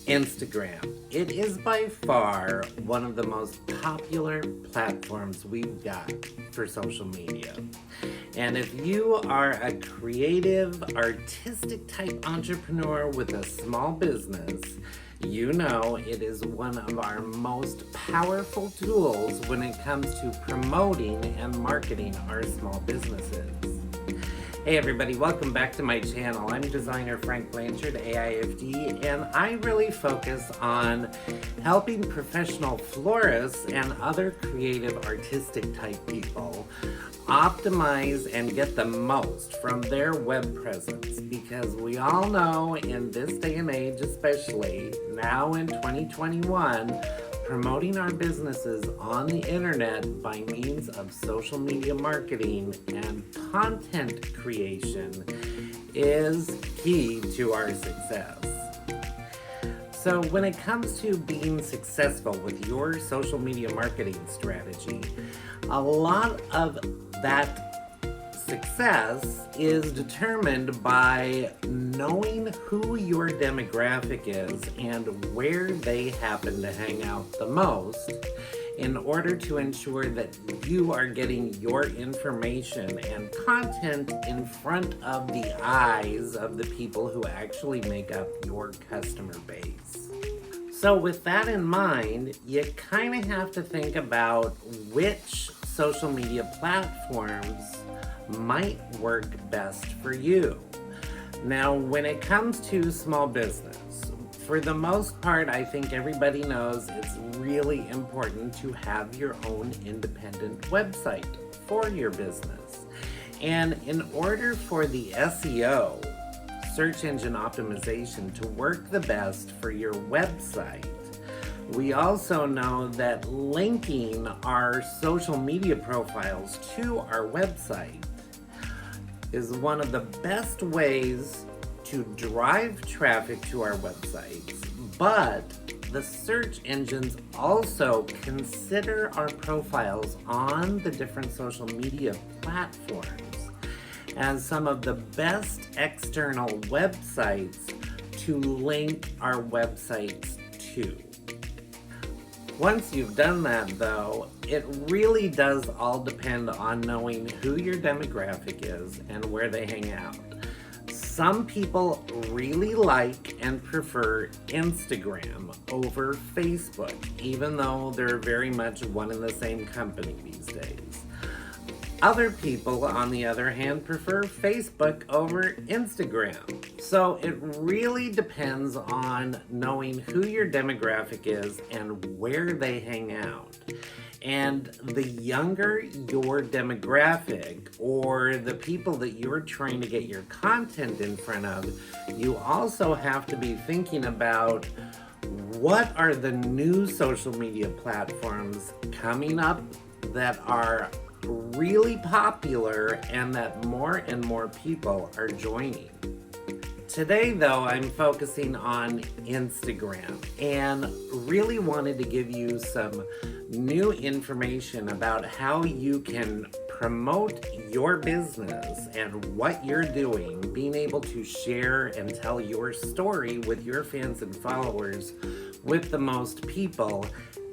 Instagram. It is by far one of the most popular platforms we've got for social media. And if you are a creative, artistic type entrepreneur with a small business, you know it is one of our most powerful tools when it comes to promoting and marketing our small businesses. Hey everybody, welcome back to my channel. I'm designer Frank Blanchard, AIFD, and I really focus on helping professional florists and other creative artistic type people optimize and get the most from their web presence, because we all know in this day and age, especially now in 2021, promoting our businesses on the internet by means of social media marketing and content creation is key to our success. So when it comes to being successful with your social media marketing strategy, a lot of that success is determined by knowing who your demographic is and where they happen to hang out the most in order to ensure that you are getting your information and content in front of the eyes of the people who actually make up your customer base. So with that in mind, you kind of have to think about which social media platforms might work best for you. Now, when it comes to small business, for the most part, I think everybody knows it's really important to have your own independent website for your business. And in order for the SEO, search engine optimization, to work the best for your website, we also know that linking our social media profiles to our website is one of the best ways to drive traffic to our websites, but the search engines also consider our profiles on the different social media platforms as some of the best external websites to link our websites to. Once you've done that, though, it really does all depend on knowing who your demographic is and where they hang out. Some people really like and prefer Instagram over Facebook, even though they're very much one and the same company these days. Other people, on the other hand, prefer Facebook over Instagram. So it really depends on knowing who your demographic is and where they hang out. And the younger your demographic, or the people that you're trying to get your content in front of, you also have to be thinking about what are the new social media platforms coming up that are really popular and that more and more people are joining. Today, though, I'm focusing on Instagram and really wanted to give you some new information about how you can promote your business and what you're doing, being able to share and tell your story with your fans and followers with the most people,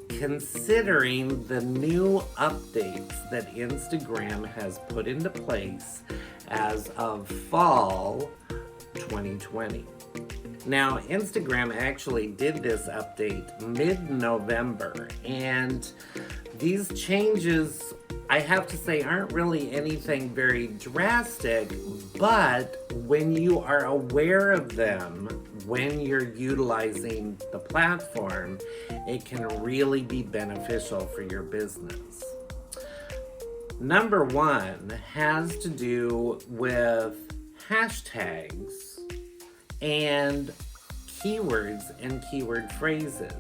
considering the new updates that Instagram has put into place as of fall 2020. Now, Instagram actually did this update mid-November, and these changes, I have to say, aren't really anything very drastic, but when you are aware of them, when you're utilizing the platform, it can really be beneficial for your business. Number one has to do with hashtags and keywords and keyword phrases.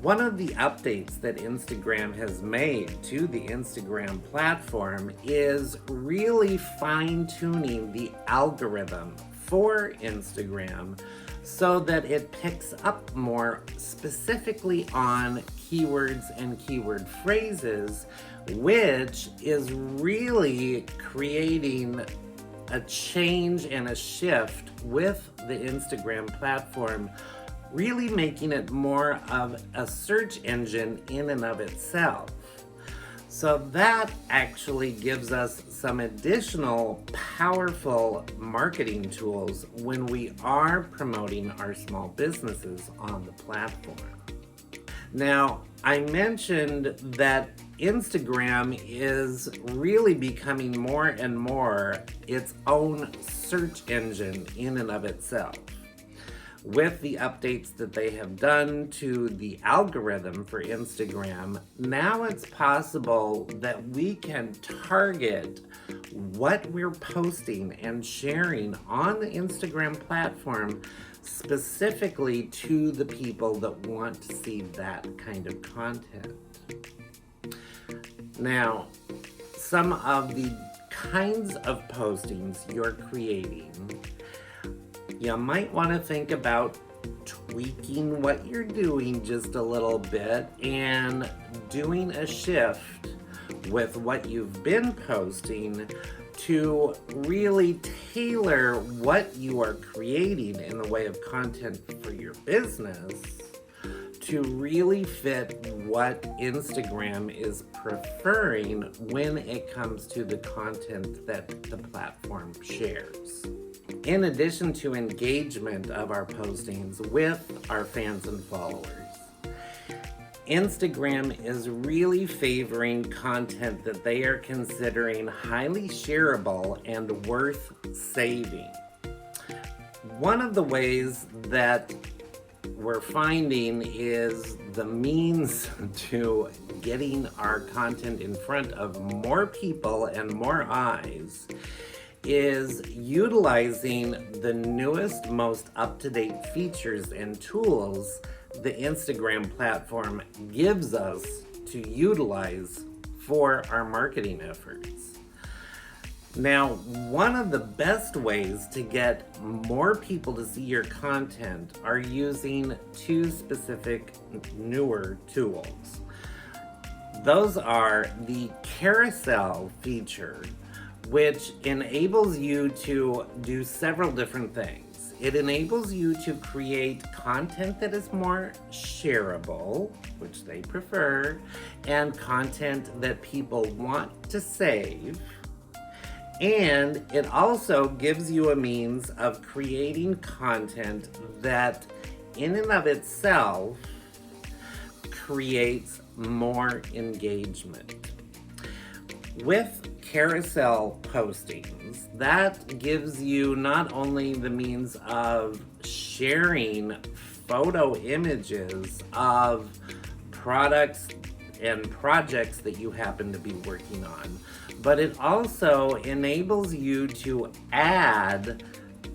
One of the updates that Instagram has made to the Instagram platform is really fine-tuning the algorithm for Instagram so that it picks up more specifically on keywords and keyword phrases, which is really creating a change and a shift with the Instagram platform really making it more of a search engine in and of itself. So that actually gives us some additional powerful marketing tools when we are promoting our small businesses on the platform. Now, I mentioned that Instagram is really becoming more and more its own search engine in and of itself. With the updates that they have done to the algorithm for Instagram, now it's possible that we can target what we're posting and sharing on the Instagram platform specifically to the people that want to see that kind of content. Now, some of the kinds of postings you're creating, you might want to think about tweaking what you're doing just a little bit and doing a shift with what you've been posting to really tailor what you are creating in the way of content for your business to really fit what Instagram is preferring when it comes to the content that the platform shares. In addition to engagement of our postings with our fans and followers, Instagram is really favoring content that they are considering highly shareable and worth saving. One of the ways that we're finding is the means to getting our content in front of more people and more eyes is utilizing the newest, most up-to-date features and tools the Instagram platform gives us to utilize for our marketing efforts. Now, one of the best ways to get more people to see your content are using two specific newer tools. Those are the carousel feature, which enables you to do several different things. It enables you to create content that is more shareable, which they prefer, and content that people want to save. And it also gives you a means of creating content that in and of itself creates more engagement. With carousel postings, that gives you not only the means of sharing photo images of products and projects that you happen to be working on, but it also enables you to add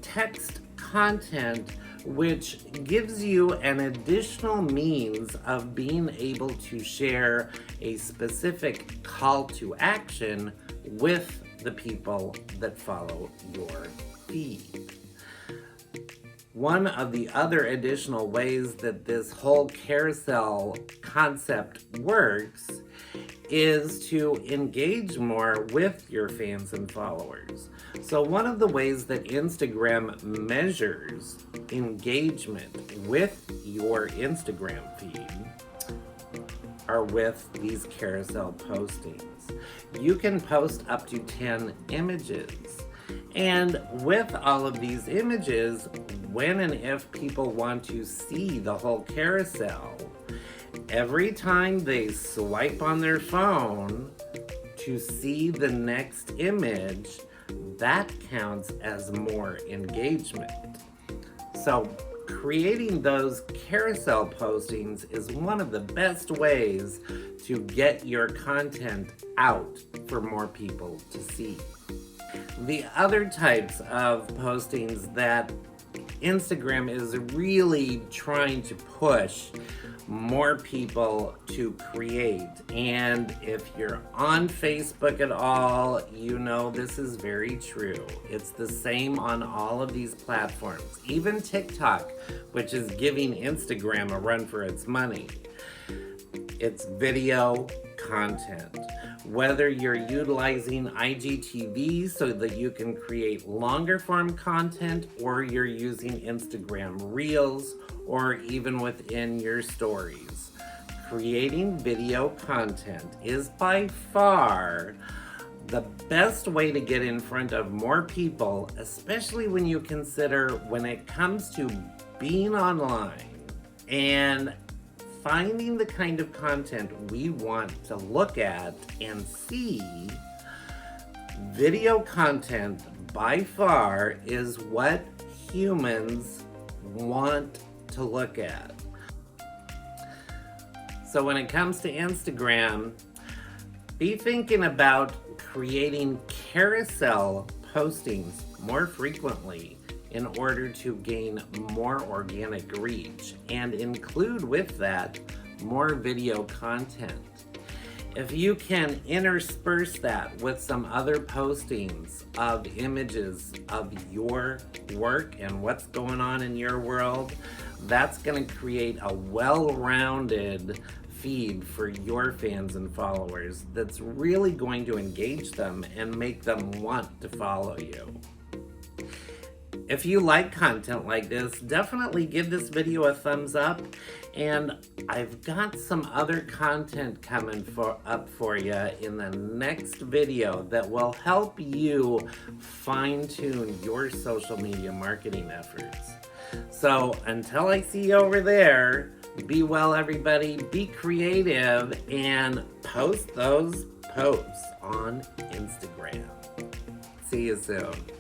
text content, which gives you an additional means of being able to share a specific call to action with the people that follow your feed. One of the other additional ways that this whole carousel concept works is to engage more with your fans and followers. So one of the ways that Instagram measures engagement with your Instagram feed are with these carousel postings. You can post up to 10 images. And with all of these images, when and if people want to see the whole carousel, every time they swipe on their phone to see the next image, that counts as more engagement. So creating those carousel postings is one of the best ways to get your content out for more people to see. The other types of postings that Instagram is really trying to push more people to create, and if you're on Facebook at all, you know this is very true. It's the same on all of these platforms, even TikTok, which is giving Instagram a run for its money. It's video content. Whether you're utilizing IGTV so that you can create longer form content, or you're using Instagram Reels, or even within your stories. Creating video content is by far the best way to get in front of more people, especially when you consider when it comes to being online and finding the kind of content we want to look at and see. Video content by far is what humans want to look at. So when it comes to Instagram, be thinking about creating carousel postings more frequently in order to gain more organic reach and include with that more video content. If you can intersperse that with some other postings of images of your work and what's going on in your world, that's going to create a well-rounded feed for your fans and followers that's really going to engage them and make them want to follow you. If you like content like this, definitely give this video a thumbs up, and I've got some other content coming up for you in the next video that will help you fine-tune your social media marketing efforts. So until I see you over there, be well, everybody, be creative, and post those posts on Instagram. See you soon.